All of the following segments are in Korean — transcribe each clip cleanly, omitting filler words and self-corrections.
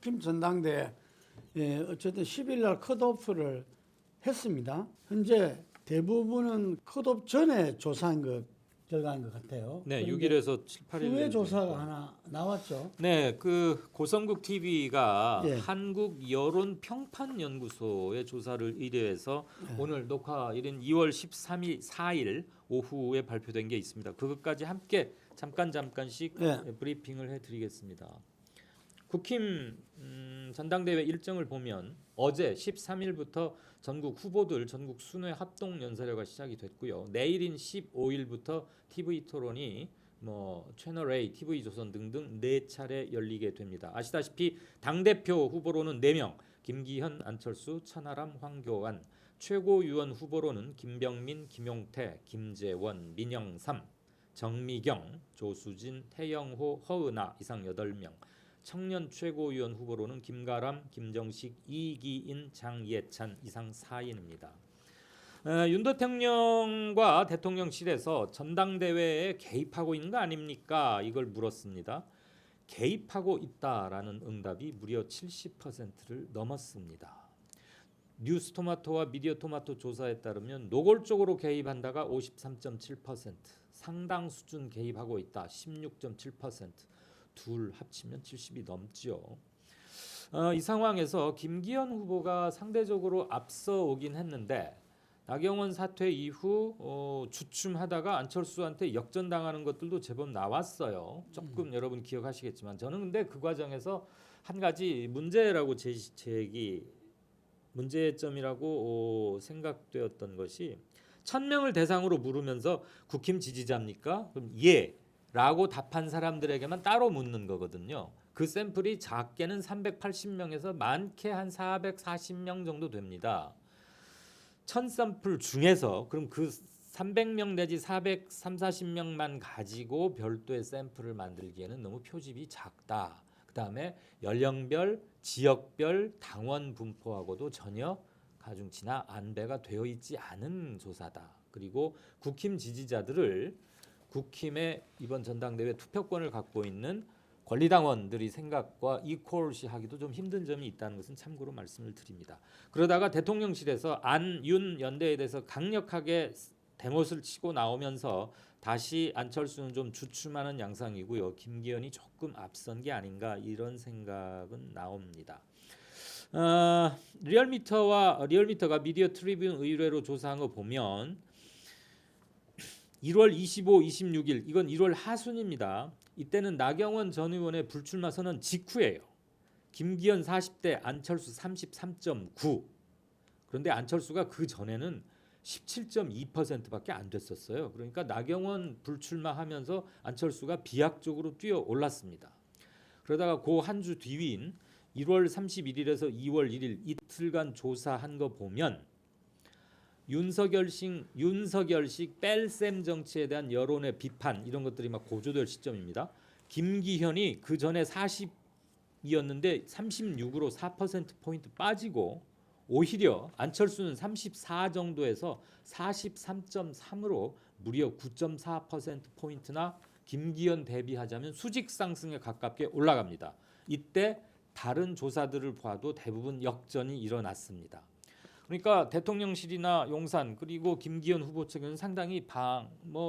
국힘 전당대 어쨌든 10일 날 컷오프를 했습니다. 현재 대부분은 컷오프 전에 조사한 것 결과인 것 같아요. 네, 그런데 6일에서 7, 8일 후에 조사가 하나 나왔죠. 네, 그 고성국 TV가 예. 한국 여론 평판 연구소의 조사를 의뢰해서 오늘 녹화일인 2월 13일 4일 오후에 발표된 게 있습니다. 그것까지 함께 잠깐씩 예. 브리핑을 해드리겠습니다. 국힘 전당대회 일정을 보면 어제 13일부터 전국 후보들 전국 순회 합동 연설회가 시작이 됐고요. 내일인 15일부터 TV 토론이 채널 A, TV 조선 등등 4차례 열리게 됩니다. 아시다시피 당대표 후보로는 4명, 김기현, 안철수, 천하람, 황교안, 최고위원 후보로는 김병민, 김용태, 김재원, 민영삼, 정미경, 조수진, 태영호, 허은하 이상 8명, 청년 최고위원 후보로는 김가람, 김정식, 이기인, 장예찬 이상 4인입니다. 윤 대통령과 대통령실에서 전당대회에 개입하고 있는 거 아닙니까? 이걸 물었습니다. 개입하고 있다라는 응답이 무려 70%를 넘었습니다. 뉴스토마토와 미디어토마토 조사에 따르면 노골적으로 개입한다가 53.7%, 상당 수준 개입하고 있다 16.7%, 둘 합치면 70이 넘죠. 이 상황에서 김기현 후보가 상대적으로 앞서 오긴 했는데 나경원 사퇴 이후 주춤하다가 안철수한테 역전당하는 것들도 제법 나왔어요. 조금 여러분 기억하시겠지만 저는 근데 그 과정에서 한 가지 문제점이라고 생각되었던 것이 1000명을 대상으로 물으면서 국힘 지지자입니까? 그럼 예. 라고 답한 사람들에게만 따로 묻는 거거든요. 그 샘플이 작게는 380명에서 많게 한 440명 정도 됩니다. 1000샘플 중에서 그럼 그 300명 내지 440명만 가지고 별도의 샘플을 만들기에는 너무 표집이 작다. 그다음에 연령별, 지역별, 당원 분포하고도 전혀 가중치나 안배가 되어 있지 않은 조사다. 그리고 국힘 지지자들을 국힘의 이번 전당대회 투표권을 갖고 있는 권리당원들이 생각과 이퀄시하기도 좀 힘든 점이 있다는 것은 참고로 말씀을 드립니다. 그러다가 대통령실에서 안윤 연대에 대해서 강력하게 대못을 치고 나오면서 다시 안철수는 좀 주춤하는 양상이고요. 김기현이 조금 앞선 게 아닌가 이런 생각은 나옵니다. 리얼미터가 미디어 트리뷴 의뢰로 조사한 거 보면 1월 25, 26일 이건 1월 하순입니다. 이때는 나경원 전 의원의 불출마 선언 직후예요. 김기현 40대, 안철수 33.9. 그런데 안철수가 그 전에는 17.2%밖에 안 됐었어요. 그러니까 나경원 불출마하면서 안철수가 비약적으로 뛰어 올랐습니다. 그러다가 그 한 주 뒤인 1월 31일에서 2월 1일 이틀간 조사한 거 보면 윤석열식 뺄셈 정치에 대한 여론의 비판 이런 것들이 막 고조될 시점입니다. 김기현이 그 전에 40이었는데 36으로 4%포인트 빠지고 오히려 안철수는 34 정도에서 43.3으로 무려 9.4%포인트나 김기현 대비하자면 수직 상승에 가깝게 올라갑니다. 이때 다른 조사들을 봐도 대부분 역전이 일어났습니다. 그러니까 대통령실이나 용산 그리고 김기현 후보 측은 상당히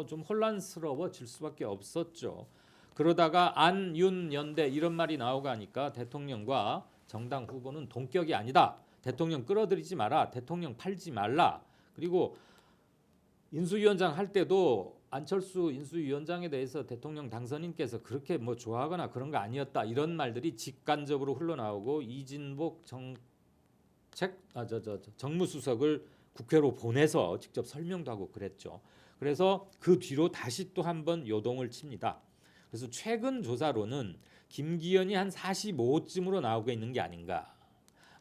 좀 혼란스러워질 수밖에 없었죠. 그러다가 안윤 연대 이런 말이 나오고 하니까 대통령과 정당 후보는 동격이 아니다. 대통령 끌어들이지 마라. 대통령 팔지 말라. 그리고 인수위원장 할 때도 안철수 인수위원장에 대해서 대통령 당선인께서 그렇게 좋아하거나 그런 거 아니었다. 이런 말들이 직간접으로 흘러나오고 이진복 정무수석을 국회로 보내서 직접 설명도 하고 그랬죠. 그래서 그 뒤로 다시 또 한 번 요동을 칩니다. 그래서 최근 조사로는 김기현이 한 45쯤으로 나오고 있는 게 아닌가.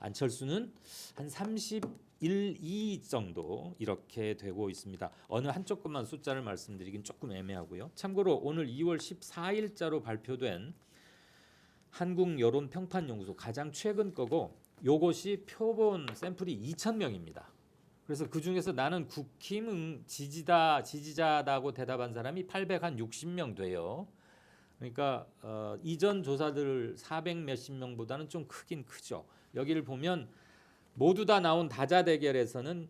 안철수는 한 31, 2 정도 이렇게 되고 있습니다. 어느 한쪽 것만 숫자를 말씀드리긴 조금 애매하고요. 참고로 오늘 2월 14일자로 발표된 한국 여론 평판 연구소 가장 최근 거고 요것이 표본 샘플이 2,000명입니다. 그래서 그 중에서 나는 국힘 지지자다고 대답한 사람이 860명 돼요. 그러니까 이전 조사들 400 몇십 명보다는 좀 크긴 크죠. 여기를 보면 모두 다 나온 다자 대결에서는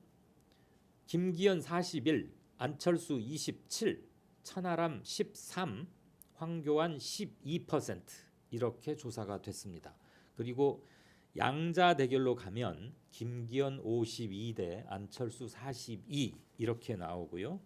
김기현 41, 안철수 27, 천하람 13, 황교안 12% 이렇게 조사가 됐습니다. 그리고 양자 대결로 가면 김기현 52대 안철수 42 이렇게 나오고요.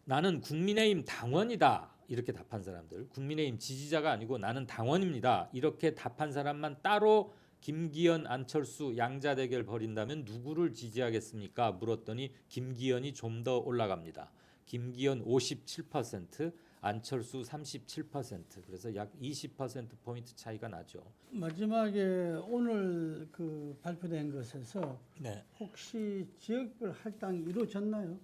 나는 국민의힘 당원이다 이렇게 답한 사람들, 국민의힘 지지자가 아니고 나는 당원입니다 이렇게 답한 사람만 따로 김기현, 안철수 양자 대결 벌인다면 누구를 지지하겠습니까? 물었더니 김기현이 좀 더 올라갑니다. 김기현 57%, 안철수 37%. 그래서 약 20% 포인트 차이가 나죠. 마지막에 오늘 그 발표된 것에서 네. 혹시 지역별 할당이 이루어졌나요?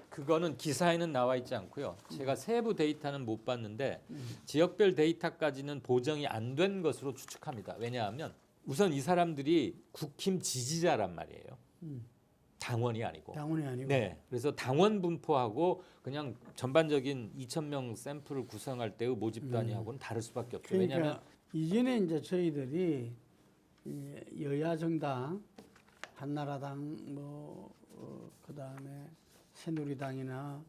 그거는 기사에는 나와 있지 않고요. 제가 세부 데이터는 못 봤는데 지역별 데이터까지는 보정이 안 된 것으로 추측합니다. 왜냐하면 우선 이 사람들이 국힘 지지자란 말이에요. 당원이 아니고. 당원이 아니고. 네. 그래서 당원 분포하고 그냥 전반적인 2,000명 샘플을 구성할 때의 모집 단위하고는 다를 수밖에 없죠. 그러니까 왜냐하면 이전에 이제 저희들이 이 여야 정당, 한나라당, 뭐 그다음에 새누리당이나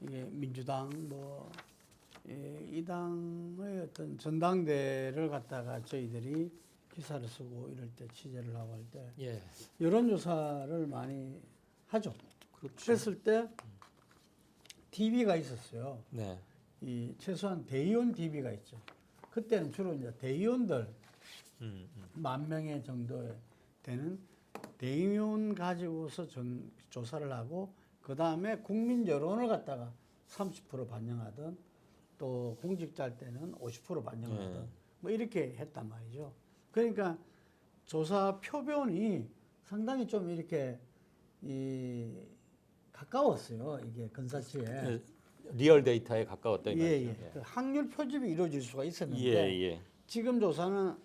이게 민주당, 뭐 이 당의 어떤 전당대를 갖다가 저희들이 기사를 쓰고 이럴 때 취재를 하고 할 때 예. 여론조사를 많이 하죠. 그렇죠. 그랬을 때 DB가 있었어요. 네. 이 최소한 대의원 DB가 있죠. 그때는 주로 이제 대의원들 10,000명 정도 되는 대의원 가지고서 조사를 하고 그 다음에 국민 여론을 갖다가 30% 반영하던 또 공직자일 때는 50% 반영하던 뭐 이렇게 했단 말이죠. 그러니까 조사 표본이 상당히 좀 이렇게 가까웠어요. 이게 근사치에. 리얼 데이터에 가까웠다 이 예, 말이죠. 예. 그 확률 표집이 이루어질 수가 있었는데 예, 예. 지금 조사는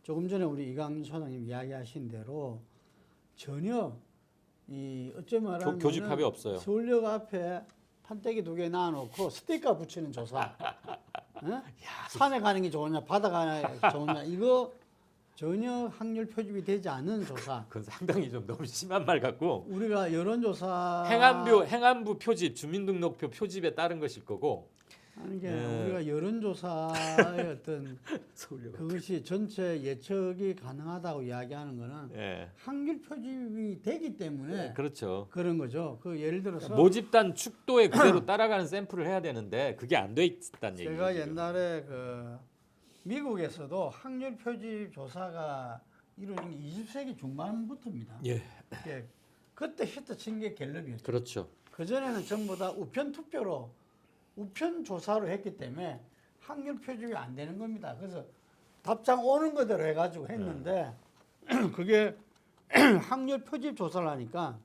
조금 전에 우리 이강민 소장님 이야기하신 대로 전혀 어찌 말하면 교집합이 없어요. 서울역 앞에 판때기 2개 놔놓고 스티커 붙이는 조사. 어? 산에 가는 게 좋으냐 바다 가는 게 좋으냐 이거 전혀 확률 표집이 되지 않은 조사. 그건 상당히 좀 너무 심한 말 같고 우리가 여론조사 행안부 표집 주민등록표 표집에 따른 것일 거고 하는 게 우리가 여론조사의 어떤 그것이 전체 예측이 가능하다고 이야기하는 거는 확률 표집이 되기 때문에 그렇죠. 그런 거죠. 그 예를 들어서 모집단 축도에 그대로 따라가는 샘플을 해야 되는데 그게 안 돼 있다는 얘기죠. 제가 옛날에 그 미국에서도 확률 표집 조사가 이루어진 게 20세기 중반부터입니다. 예. 그때 히트 친 게 갤럽이었죠. 그렇죠. 그전에는 전부 다 우편 투표로 우편 조사로 했기 때문에 확률 표집이 안 되는 겁니다. 그래서 답장 오는 거대로 해가지고 했는데 그게 확률 표집 조사를 하니까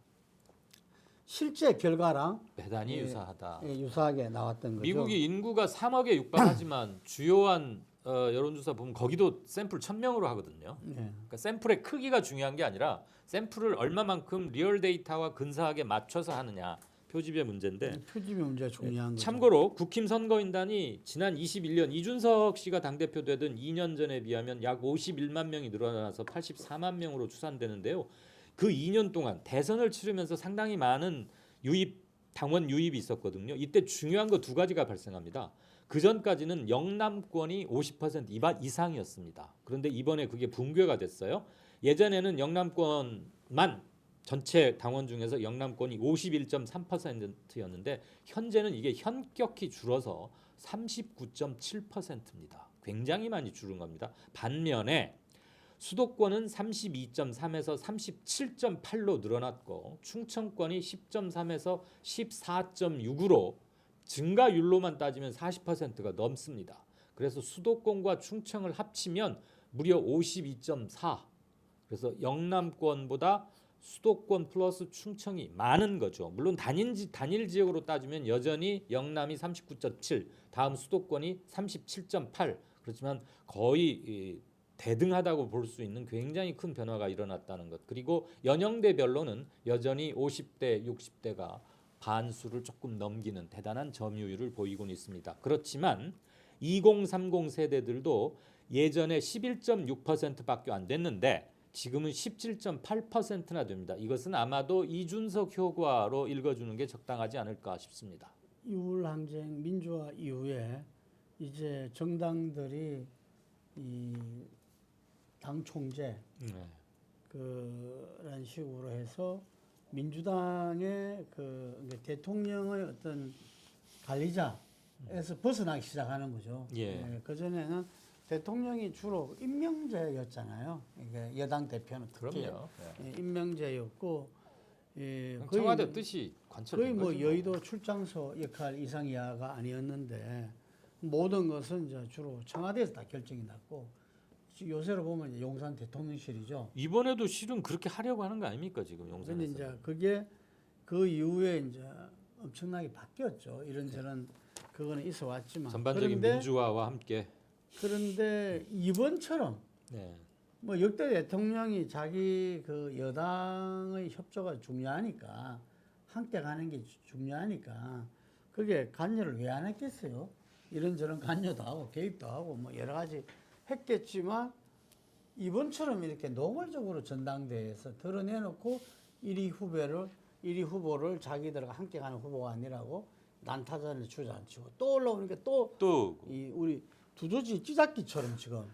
실제 결과랑 대단히 유사하다. 유사하게 나왔던 거죠. 미국이 인구가 3억에 육박하지만 주요한 여론조사 보면 거기도 샘플 1,000명으로 하거든요. 그러니까 샘플의 크기가 중요한 게 아니라 샘플을 얼마만큼 리얼 데이터와 근사하게 맞춰서 하느냐 표집의 문제인데 표집의 문제가 중요한 거죠. 참고로 국힘 선거인단이 지난 21년 이준석 씨가 당대표 되던 2년 전에 비하면 약 51만 명이 늘어나서 84만 명으로 추산되는데요. 그 2년 동안 대선을 치르면서 상당히 많은 당원 유입이 있었거든요. 이때 중요한 거 2가지가 발생합니다. 그 전까지는 영남권이 50% 이상이었습니다. 그런데 이번에 그게 붕괴가 됐어요. 예전에는 영남권만 전체 당원 중에서 영남권이 51.3%였는데 현재는 이게 현격히 줄어서 39.7%입니다. 굉장히 많이 줄은 겁니다. 반면에 수도권은 32.3에서 37.8로 늘어났고 충청권이 10.3에서 14.6으로 증가율로만 따지면 40%가 넘습니다. 그래서 수도권과 충청을 합치면 무려 52.4. 그래서 영남권보다 수도권 플러스 충청이 많은 거죠. 물론 단일 지역으로 따지면 여전히 영남이 39.7, 다음 수도권이 37.8. 그렇지만 거의 대등하다고 볼 수 있는 굉장히 큰 변화가 일어났다는 것. 그리고 연령대별로는 여전히 50대, 60대가 반수를 조금 넘기는 대단한 점유율을 보이고는 있습니다. 그렇지만 2030 세대들도 예전에 11.6%밖에 안 됐는데 지금은 17.8%나 됩니다. 이것은 아마도 이준석 효과로 읽어주는 게 적당하지 않을까 싶습니다. 이율항쟁 민주화 이후에 이제 정당들이 이 당 총재 그런 식으로 해서 민주당의 그 대통령의 어떤 관리자에서 벗어나기 시작하는 거죠. 그 전에는 대통령이 주로 임명제였잖아요. 이게 여당 대표는 특히 그럼요. 임명제였고, 거의 청와대 뜻이 관철된 거의 뭐 거죠. 여의도 출장소 역할 이상 이하가 아니었는데 모든 것은 이제 주로 청와대에서 다 결정이 났고. 요새로 보면 이제 용산 대통령실이죠. 이번에도 실은 그렇게 하려고 하는 거 아닙니까 지금 근데 용산에서? 이제 그게 그 이후에 이제 엄청나게 바뀌었죠. 이런저런 그거는 있어 왔지만 전반적인 민주화와 함께. 그런데 이번처럼 네. 뭐 역대 대통령이 자기 그 여당의 협조가 중요하니까 함께 가는 게 중요하니까 그게 관여를 왜 안 했겠어요? 이런저런 관여도 하고 개입도 하고 뭐 여러 가지 했겠지만 이번처럼 이렇게 노골적으로 전당대회에서 드러내놓고 1위 후보를 자기들과 함께 가는 후보가 아니라고 난타전을 주저앉히고 또 올라오니까 또 이 우리 두더지 찌잡기처럼 지금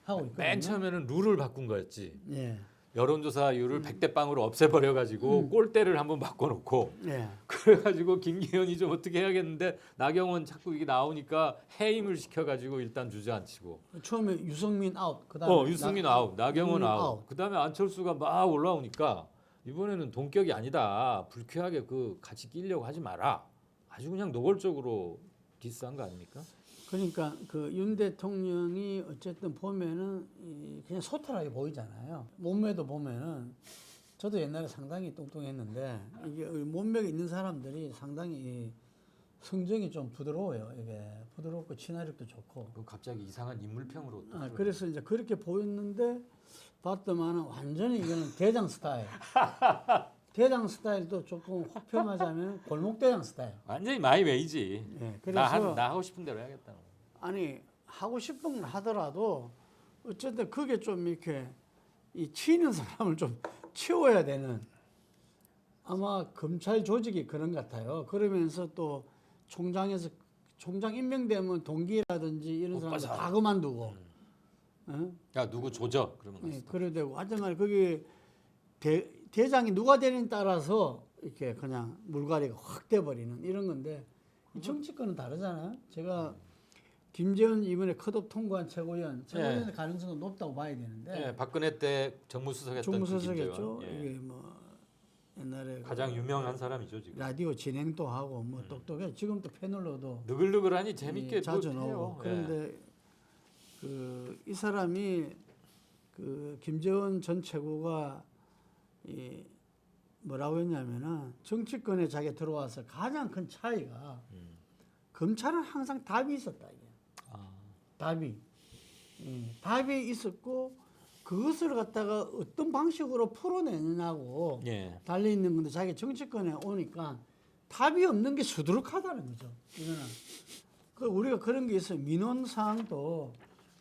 하고 있거든요. 맨 처음에는 룰을 바꾼 거였지. 예. 여론조사율을 100대 0으로 없애버려 가지고 골대를 한번 바꿔놓고 예. 그래가지고 김기현이 좀 어떻게 해야겠는데 나경원 자꾸 이게 나오니까 해임을 시켜가지고 일단 주저앉히고. 처음에 유승민 아웃, 그다음에 유승민 아웃, 나경원 아웃, 그다음에 안철수가 막 올라오니까 이번에는 동격이 아니다. 불쾌하게 그 같이 끼려고 하지 마라. 아주 그냥 노골적으로 디스한 거 아닙니까? 그러니까 그 윤 대통령이 어쨌든 보면은 그냥 소탈하게 보이잖아요. 몸매도 보면은 저도 옛날에 상당히 뚱뚱했는데 이게 몸매가 있는 사람들이 상당히 성정이 좀 부드러워요. 이게 부드럽고 친화력도 좋고. 그럼 갑자기 이상한 인물평으로. 그래서 이제 그렇게 보였는데 봤더만은 완전히 이거는 대장 스타일. 대장 스타일도 조금 혹평하자면 골목 대장 스타일. 완전히 마이웨이지. 예, 그래서 나 하고 싶은 대로 해야겠다. 아니 하고 싶은 걸 하더라도 어쨌든 그게 좀 이렇게 이 치는 사람을 좀 치워야 되는 아마 검찰 조직이 그런 것 같아요. 그러면서 또 총장 임명되면 동기라든지 이런 사람들 다 그만두고. 야 누구 조져 그러면. 예, 그래야 되고 하여튼 그게 대장이 누가 되느냐에 따라서 이렇게 그냥 물갈이가 확 돼버리는 이런 건데 이 정치권은 다르잖아요. 제가 김재원 이번에 컷오프 통과한 최고위원의 가능성은 높다고 봐야 되는데. 박근혜 때 정무수석했던 정무수석했죠. 이게 뭐 옛날에 가장 유명한 사람이죠 지금. 라디오 진행도 하고 뭐 똑똑해. 지금 또 패널로도 느글느글하니 재밌게 자주 나오고. 그런데 이 사람이 그 김재원 전 최고가 뭐라고 했냐면은 정치권에 자기가 들어와서 가장 큰 차이가 검찰은 항상 답이 있었다 이게. 답이 있었고 그것을 갖다가 어떤 방식으로 풀어내느냐고 달려 있는 건데 자기 정치권에 오니까 답이 없는 게 수두룩하다는 거죠. 이거는 우리가 그런 게 있어요. 민원 사항도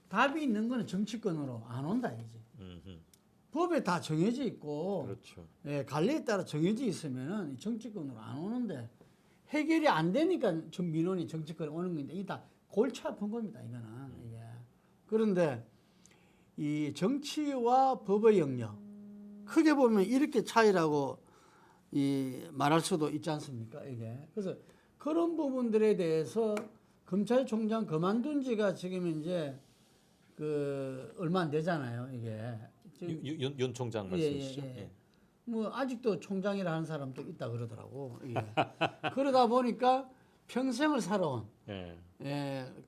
답이 있는 거는 정치권으로 안 온다 이거지. 법에 다 정해져 있고, 그렇죠. 관리에 따라 정해져 있으면은 정치권으로 안 오는데 해결이 안 되니까 민원이 정치권에 오는 건데 이게 다 골치 아픈 겁니다. 이거는 이게. 그런데 이 정치와 법의 영역 크게 보면 이렇게 차이라고 말할 수도 있지 않습니까? 이게. 그래서 그런 부분들에 대해서 검찰총장 그만둔 지가 지금 이제 얼마 안 되잖아요. 이게. 윤 총장 말씀이시죠? 뭐 아직도 총장이라 하는 사람도 있다 그러더라고. 그러다 보니까 평생을 살아온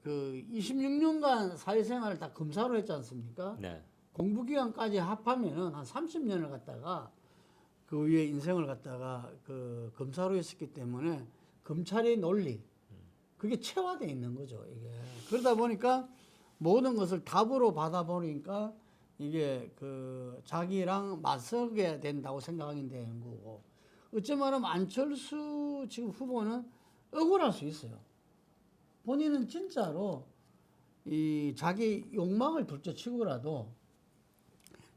그 26년간 사회생활을 다 검사로 했지 않습니까? 공부기간까지 합하면은 한 30년을 갖다가 그 위에 인생을 갖다가 그 검사로 했었기 때문에 검찰의 논리 그게 체화되어 있는 거죠. 이게 그러다 보니까 모든 것을 답으로 받아보니까 이게 자기랑 맞서게 된다고 생각하게 되는 거고 어찌 말하면 안철수 지금 후보는 억울할 수 있어요. 본인은 진짜로 이 자기 욕망을 둘째치고라도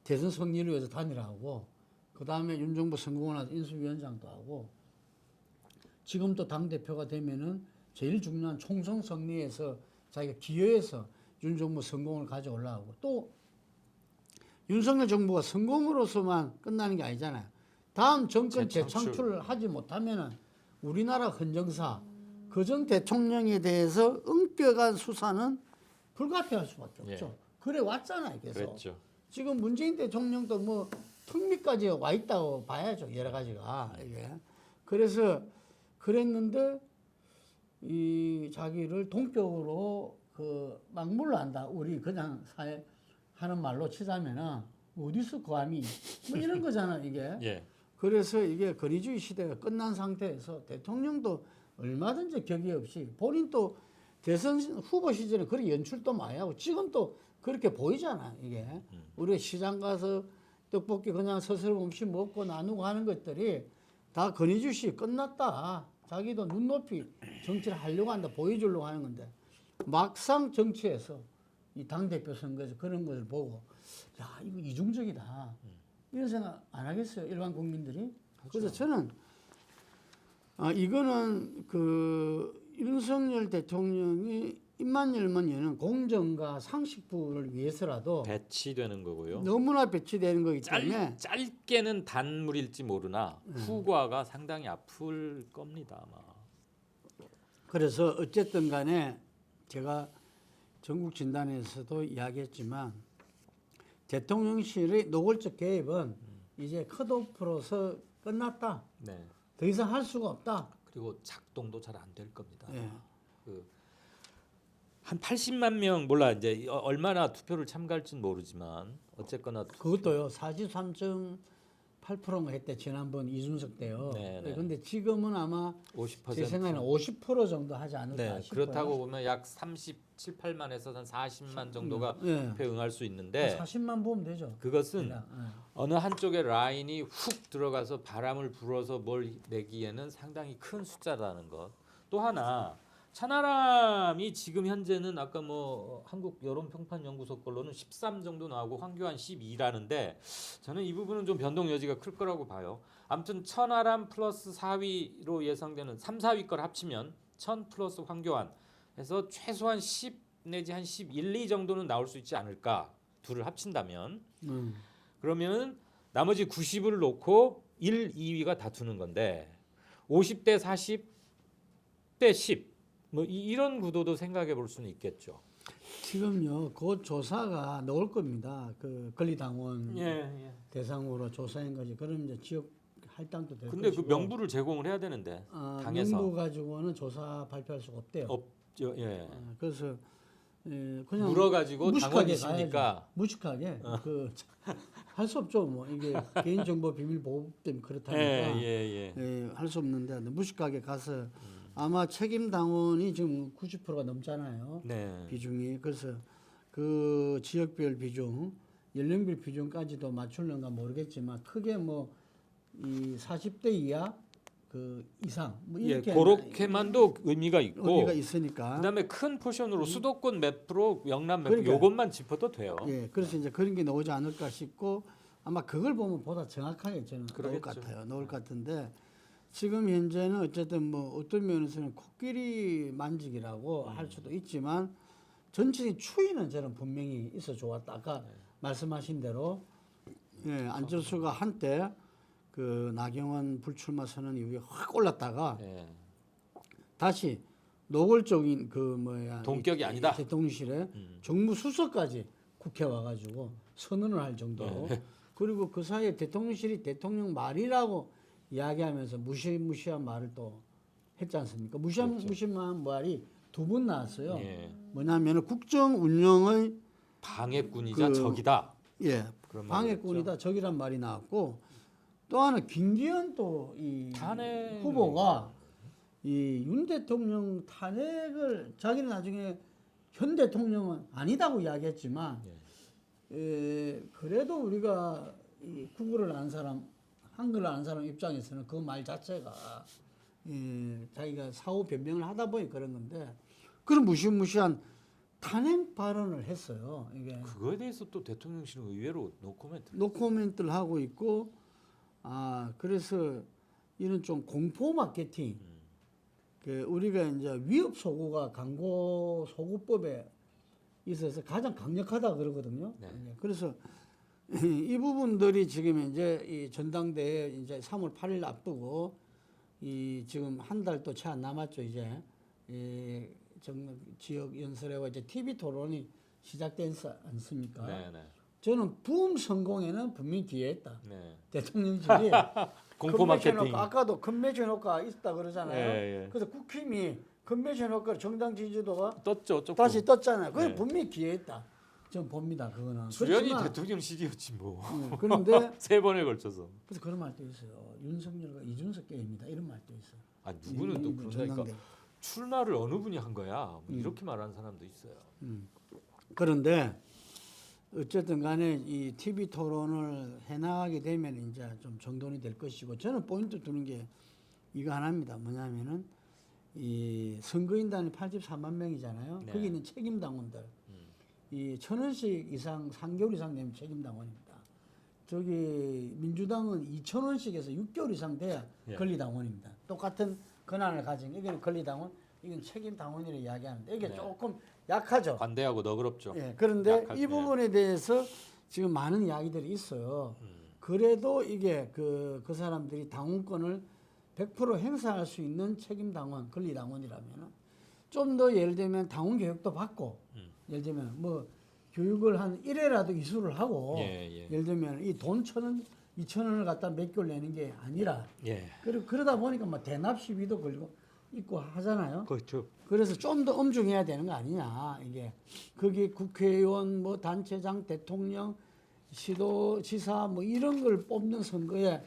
대선 승리를 위해서 단일화하고 그 다음에 윤정부 성공을 해서 인수위원장도 하고 지금 또 당대표가 되면은 제일 중요한 총선 승리에서 자기가 기여해서 윤정부 성공을 가져올라고 또 윤석열 정부가 성공으로서만 끝나는 게 아니잖아요. 다음 정권 재창출을 하지 못하면은 우리나라 헌정사 그전 대통령에 대해서 엄격한 수사는 불가피할 수밖에 없죠. 예. 그래 왔잖아요. 계속. 그랬죠. 지금 문재인 대통령도 뭐 특미까지 와 있다고 봐야죠. 여러 가지가 이게. 그래서 그랬는데 이 자기를 동격으로 그 막물로 한다. 우리 그냥 사회 하는 말로 치자면은 어디서 감히 뭐 이런 거잖아 이게. 예. 그래서 이게 권위주의 시대가 끝난 상태에서 대통령도 얼마든지 격의 없이 본인도 대선 후보 시절에 그런 연출도 많이 하고 지금 또 그렇게 보이잖아 이게. 우리가 시장 가서 떡볶이 그냥 서스럼없이 먹고 나누고 하는 것들이 다 권위주의 시대 끝났다. 자기도 눈높이 정치를 하려고 한다 보여주려고 하는 건데 막상 정치에서 이 당대표 선거에서 그런 것을 보고 야 이거 이중적이다 이런 생각 안 하겠어요 일반 국민들이. 그래서 저는 이거는 그 윤석열 대통령이 입만 열면 여는 공정과 상식부를 위해서라도 배치되는 거고요. 너무나 배치되는 거기 때문에 짧게는 단물일지 모르나 후과가 상당히 아플 겁니다 아마. 그래서 어쨌든 간에 제가 전국 진단에서도 이야기했지만 대통령실의 노골적 개입은 이제 컷오프로서 끝났다. 네. 더 이상 할 수가 없다. 그리고 작동도 잘 안 될 겁니다. 예. 한 80만 명 몰라 이제 얼마나 투표를 참가할지는 모르지만 어쨌거나 그것도요. 43.8%가 했대 지난번 이준석 때요. 네. 근데 지금은 아마 50%. 제 생각에는 50% 정도 하지 않을까 네, 싶어요. 그렇다고 보면 약 37, 8만에서 한 40만 정도가 네. 투표에 응할 수 있는데 40만 보면 되죠. 그것은 그냥, 어느 한쪽에 라인이 훅 들어가서 바람을 불어서 뭘 내기에는 상당히 큰 숫자라는 것. 또 하나 천하람이 지금 현재는 아까 뭐 한국 여론평판연구소 걸로는 13 정도 나오고 황교안 12라는데 저는 이 부분은 좀 변동 여지가 클 거라고 봐요. 아무튼 천하람 플러스 4위로 예상되는 3, 4위 걸 합치면 천 플러스 황교안 해서 최소한 10 내지 한 11, 2 정도는 나올 수 있지 않을까. 둘을 합친다면. 그러면 나머지 90을 놓고 1, 2위가 다투는 건데 50대 40 대 10. 뭐 이런 구도도 생각해 볼 수는 있겠죠. 지금요, 그 조사가 나올 겁니다. 그 권리당원 대상으로 조사한 거지. 그럼 이제 지역 할당도 될 근데 것이고. 그 명부를 제공을 해야 되는데 당에서 명부 가지고는 조사 발표할 수가 없대요. 없죠. 예. 그래서 그냥 물어가지고 무식하게 당원이십니까? 가야죠. 무식하게 그 할 수 없죠. 뭐 이게 개인정보 비밀 보호법 때문에 그렇다니까 할 수 없는데 무식하게 가서 아마 책임 당원이 지금 90%가 넘잖아요. 네. 비중이. 그래서 그 지역별 비중, 연령별 비중까지도 맞출는가 모르겠지만 크게 뭐 이 40대 이하 그 이상 뭐 이렇게 그렇게만도 의미가 있고 의미가 있으니까. 그다음에 큰 포션으로 수도권 몇 프로, 영남 몇 프로 그러니까. 요것만 짚어도 돼요. 예, 그래서 이제 그런 게 나오지 않을까 싶고 아마 그걸 보면 보다 정확하게 저는 나올 것 같아요. 나올 것 같은데 지금 현재는 어쨌든 뭐 어떤 면에서는 코끼리 만지기라고 할 수도 있지만 전체적인 추이는 저는 분명히 있어 좋았다. 아까 말씀하신 대로 안철수가 한때 그 나경원 불출마 선언 이후에 확 올랐다가 다시 노골적인 그 뭐야 동격이 아니다. 대통령실에 정무수석까지 국회 와가지고 선언을 할 정도로 그리고 그 사이에 대통령실이 대통령 말이라고 이야기하면서 무시무시한 말을 또 했지 않습니까? 무시무시한 말이 두 번 나왔어요. 뭐냐면은 국정 운영의 방해꾼이자 적이다. 예, 방해꾼이다 적이란 말이 나왔고 또 하나 김기현 또 이 후보가 이 윤 대통령 탄핵을 자기는 나중에 현 대통령은 아니다고 이야기했지만 그래도 우리가 이 구구를 아는 사람 한글을 아는 사람 입장에서는 그 말 자체가 자기가 사후 변명을 하다 보니 그런 건데 그런 무시무시한 탄핵 발언을 했어요. 이게 그거에 대해서 또 대통령실은 의외로 노코멘트. 노코멘트를 하고 있고 그래서 이런 좀 공포 마케팅 그 우리가 이제 위협 소구가 광고 소구법에 있어서 가장 강력하다 그러거든요. 네. 그래서 이 부분들이 지금 이제 이 전당대회 이제 3월 8일 앞두고 이 지금 한 달도 채 안 남았죠. 이제 이 지역 연설회와 이제 TV 토론이 시작되지 않습니까? 네, 네. 저는 부음 성공에는 분명히 기여했다. 네. 대통령실이 공포 마케팅. 아까도 컨벤션 효과 있다 그러잖아요. 예, 예. 그래서 국힘이 컨벤션 효과로 정당 지지도가 떴죠. 조금. 다시 떴잖아요. 그건 네. 분명히 기여했다. 저는 봅니다. 그거는. 주연이 그렇지만, 대통령실이었지 뭐. 그런데 세 번에 걸쳐서. 그래서 그런 말도 있어요. 윤석열과 이준석 게임이다. 이런 말도 있어요. 아 누구는 또 그러니까 전당대. 출마를 어느 분이 한 거야. 뭐 이렇게 말하는 사람도 있어요. 그런데 어쨌든 간에 이 TV 토론을 해나가게 되면 이제 좀 정돈이 될 것이고 저는 포인트 두는 게 이거 하나입니다. 뭐냐면은 이 선거인단이 84만 명이잖아요. 네. 거기 있는 책임당원들 이 1,000원씩 이상 3개월 이상 내면 책임당원입니다. 저기 민주당은 2,000원씩에서 6개월 이상 돼야 예. 권리당원입니다. 똑같은 권한을 가진 이건 권리당원, 이건 책임당원이라 이야기하는데 이게 네. 조금 약하죠. 관대하고 너그럽죠. 예, 그런데 약할 이 때. 부분에 대해서 지금 많은 이야기들이 있어요. 그래도 이게 그 사람들이 당원권을 100% 행사할 수 있는 책임당원, 권리당원이라면 좀 더 예를 들면 당원 교육도 받고 예를 들면 뭐 교육을 한 1회라도 이수를 하고 예. 예를 들면 이 돈 1,000원, 2,000원을 갖다 몇 개월 내는 게 아니라 예. 그러다 보니까 뭐 대납 시비도 걸고 있고 하잖아요. 그렇죠. 그래서 좀 더 엄중해야 되는 거 아니냐 이게 거기 국회의원 뭐 단체장 대통령 시도지사 뭐 이런 걸 뽑는 선거에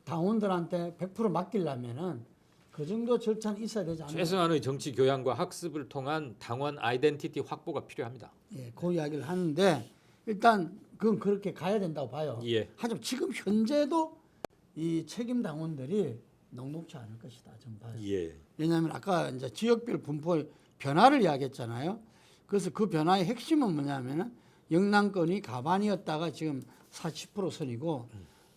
당원들한테 100% 맡기려면은 그 정도 절차는 있어야 되지 않나. 최소한의 정치 교양과 학습을 통한 당원 아이덴티티 확보가 필요합니다. 예, 그 이야기를 하는데 일단 그건 그렇게 가야 된다고 봐요. 예. 하지만 지금 현재도 이 책임 당원들이 녹록지 않을 것이다 좀 봐요. 예. 왜냐하면 아까 이제 지역별 분포의 변화를 이야기했잖아요. 그래서 그 변화의 핵심은 뭐냐면은 영남권이 가반이었다가 지금 40% 선이고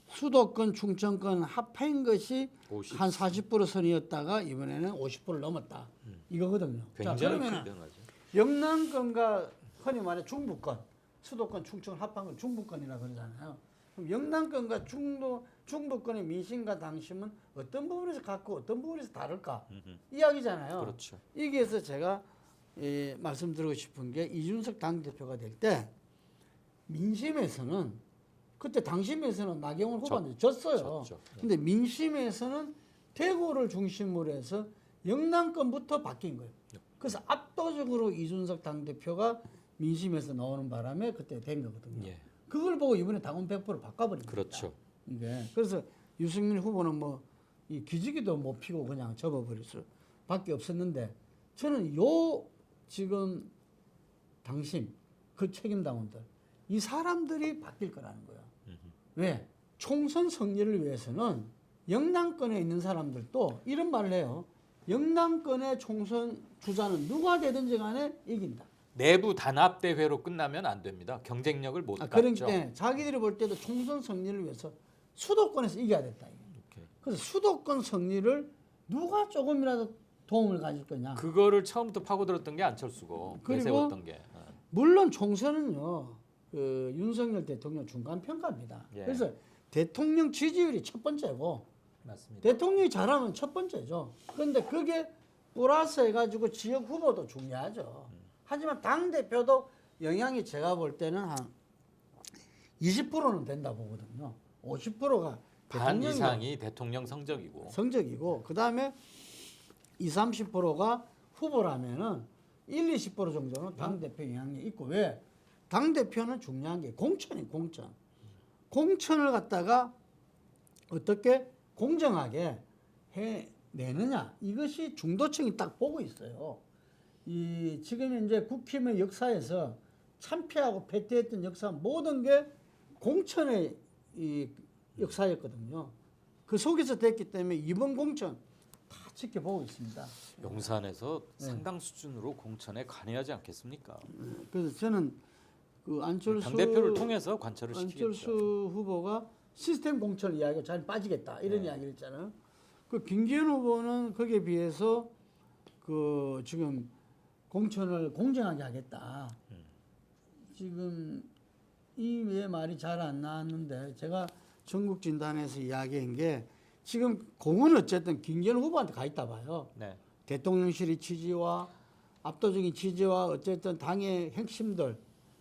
수도권, 충청권 합한 것이 50. 한 40% 선이었다가 이번에는 50%를 넘었다. 이거거든요. 자, 굉장히 그러면 큰 변화죠. 영남권과 흔히 말해 중부권, 수도권, 충청 합한 건 중부권이라 그러잖아요. 그럼 영남권과 중부권의 민심과 당심은 어떤 부분에서 같고 어떤 부분에서 다를까? 이야기잖아요. 그렇죠. 여기에서 제가 말씀드리고 싶은 게 이준석 당대표가 될 때 민심에서는 그때 당심에서는 나경원 후보한테 졌어요. 졌죠. 근데 민심에서는 대구를 중심으로 해서 영남권부터 바뀐 거예요. 그래서 압도적으로 이준석 당대표가 민심에서 나오는 바람에 그때 된 거거든요. 예. 그걸 보고 이번에 당원 100% 바꿔버린 겁니다. 그렇죠. 이게 그래서 유승민 후보는 뭐 이 기지개도 못 피고 그냥 접어버릴 수밖에 없었는데 저는 요 지금 당심 그 책임 당원들 이 사람들이 바뀔 거라는 거예요. 왜? 총선 승리를 위해서는 영남권에 있는 사람들도 이런 말을 해요. 영남권의 총선 주자는 누가 되든지 간에 이긴다. 내부 단합 대회로 끝나면 안 됩니다. 경쟁력을 못 갖죠. 그러니까 자기들이 볼 때도 총선 승리를 위해서 수도권에서 이겨야 됐다. 오케이. 그래서 수도권 승리를 누가 조금이라도 도움을 가질 거냐. 그거를 처음부터 파고들었던 게 안철수고 그리고 내세웠던 게. 물론 총선은요. 그 윤석열 대통령 중간 평가입니다. 예. 그래서 대통령 지지율이 첫 번째고 맞습니다. 대통령이 잘하면 첫 번째죠. 그런데 그게 플러스 해가지고 지역 후보도 중요하죠. 하지만 당 대표도 영향이 제가 볼 때는 한 20%는 된다 보거든요. 50%가 반 이상이 대통령 성적이고 그 다음에 20-30%가 후보라면은 1-20% 정도는 당 대표 영향이 있고 왜? 당 대표는 중요한 게 공천이 공천. 공천을 갖다가 어떻게 공정하게 해내느냐 이것이 중도층이 딱 보고 있어요. 이 지금 이제 국힘의 역사에서 참패하고 패퇴했던 역사 모든 게 공천의 이 역사였거든요. 그 속에서 됐기 때문에 이번 공천 다 지켜보고 있습니다. 용산에서 상당 수준으로 공천에 관여하지 않겠습니까? 그래서 저는 그 안철수 당 대표를 통해서 관철을 시키겠죠. 안철수 후보가 시스템 공천 이야기가 잘 빠지겠다 이런 이야기를 했잖아요. 그 김기현 후보는 거기에 비해서 그 지금 공천을 공정하게 하겠다. 지금 이 외 말이 잘 안 나왔는데 제가 전국 진단에서 이야기한 게 지금 공은 어쨌든 김기현 후보한테 가 있다 봐요. 네. 대통령실의 지지와 압도적인 지지와 어쨌든 당의 핵심들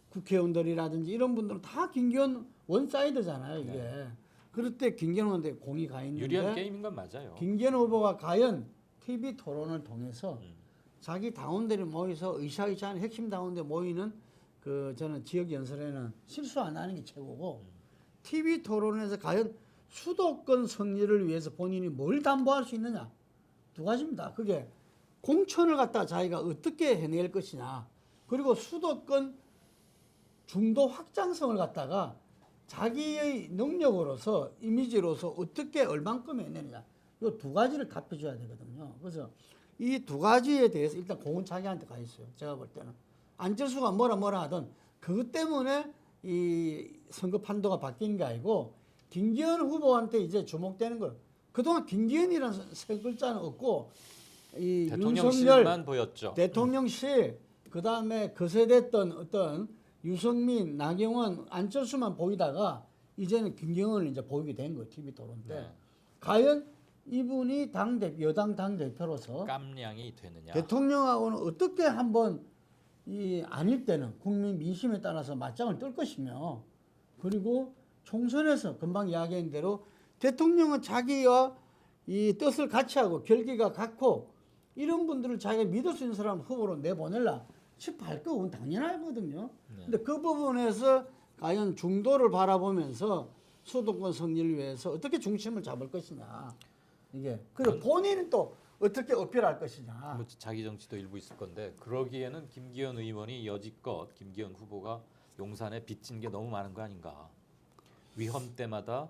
국회의원들이라든지 이런 분들은 다 김기현 원사이드잖아요. 이게. 네. 그럴 때 김기현 후보한테 공이 가 있는데 유리한 게임인 건 맞아요. 김기현 후보가 과연 TV 토론을 통해서 자기 당원들이 모여서 의샤의샤한 핵심 당원들 모이는 그 저는 지역 연설에는 실수 안 하는 게 최고고 TV 토론에서 과연 수도권 승리를 위해서 본인이 뭘 담보할 수 있느냐 두 가지입니다. 그게 공천을 갖다 자기가 어떻게 해낼 것이냐 그리고 수도권 중도 확장성을 갖다가 자기의 능력으로서 이미지로서 어떻게 얼만큼 해내느냐 이 두 가지를 답해 줘야 되거든요. 그래서 이 두 가지에 대해서 일단 공은 자기한테 가 있어요. 제가 볼 때는 안철수가 뭐라 하든 그것 때문에 이 선거 판도가 바뀐 게 아니고 김기현 후보한테 이제 주목되는 거예요. 그동안 김기현이라는 세 글자는 없고 이 윤석열 대통령실만 보였죠. 대통령실 그다음에 거세됐던 어떤 유승민, 나경원, 안철수만 보이다가 이제는 김경은을 이제 보이게 된 거예요. TV 토론 때. 네. 과연 이분이 여당 당대표로서 깜냥이 되느냐. 대통령하고는 어떻게 한번 이 아닐 때는 국민 민심에 따라서 맞짱을 뜰 것이며 그리고 총선에서 금방 이야기한 대로 대통령은 자기와 이 뜻을 같이 하고 결기가 같고 이런 분들을 자기가 믿을 수 있는 사람 후보로 내보낼라 싶어 할 거는 당연하거든요. 근데 그 부분에서 과연 중도를 바라보면서 수도권 승리를 위해서 어떻게 중심을 잡을 것이냐. 이게. 그리고 본인은 또 어떻게 어필할 것이냐. 뭐 자기 정치도 일부 있을 건데 그러기에는 김기현 의원이 여지껏 김기현 후보가 용산에 빚진 게 너무 많은 거 아닌가. 위험 때마다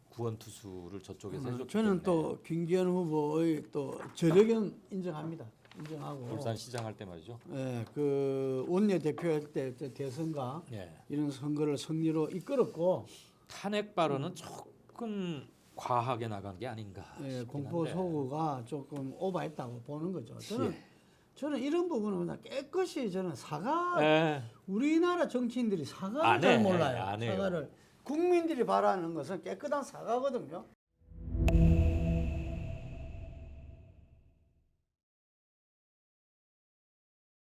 구원 투수를 저쪽에서 해줬기 저는 때문에. 또 김기현 후보의 또 저력은 인정합니다. 인정하고. 울산 시장 할 때 말이죠. 예, 그 원내 대표할 때 대선과 예. 이런 선거를 승리로 이끌었고 탄핵 발언은 조금 과하게 나간 게 아닌가. 예, 싶긴 공포 한데. 소구가 조금 오버했다고 보는 거죠. 저는 이런 부분은 그냥 깨끗이 저는 예. 우리나라 정치인들이 사과를 안 잘 해, 몰라요. 안 해요. 사과를 국민들이 바라는 것은 깨끗한 사과거든요.